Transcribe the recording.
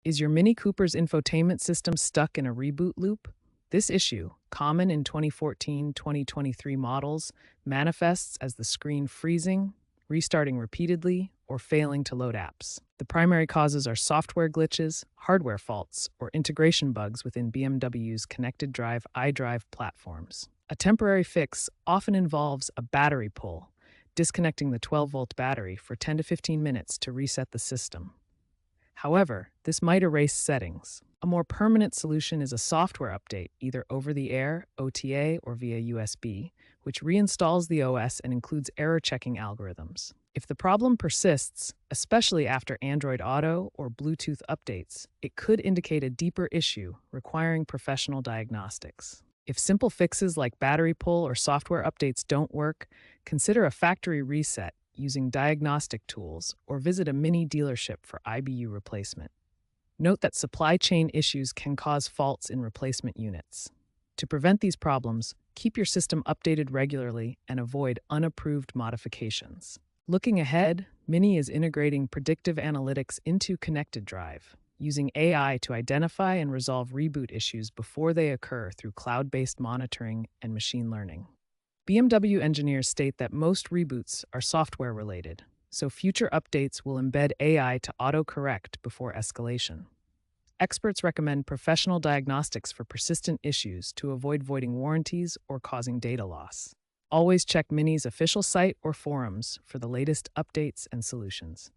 Is your Mini Cooper's infotainment system stuck in a reboot loop? This issue, common in 2014-2023 models, manifests as the screen freezing, restarting repeatedly, or failing to load apps. The primary causes are software glitches, hardware faults, or integration bugs within BMW's connected drive iDrive platforms. A temporary fix often involves a battery pull, disconnecting the 12-volt battery for 10 to 15 minutes to reset the system. However, this might erase settings. A more permanent solution is a software update, either over the air, OTA, or via USB, which reinstalls the OS and includes error-checking algorithms. If the problem persists, especially after Android Auto or Bluetooth updates, it could indicate a deeper issue requiring professional diagnostics. If simple fixes like battery pull or software updates don't work, consider a factory reset using diagnostic tools or visit a mini dealership for IBU replacement. Note that supply chain issues can cause faults in replacement units. To prevent these problems, keep your system updated regularly and avoid unapproved modifications. Looking ahead, Mini is integrating predictive analytics into Connected Drive, using AI to identify and resolve reboot issues before they occur through cloud-based monitoring and machine learning. BMW engineers state that most reboots are software-related, so future updates will embed AI to auto-correct before escalation. Experts recommend professional diagnostics for persistent issues to avoid voiding warranties or causing data loss. Always check Mini's official site or forums for the latest updates and solutions.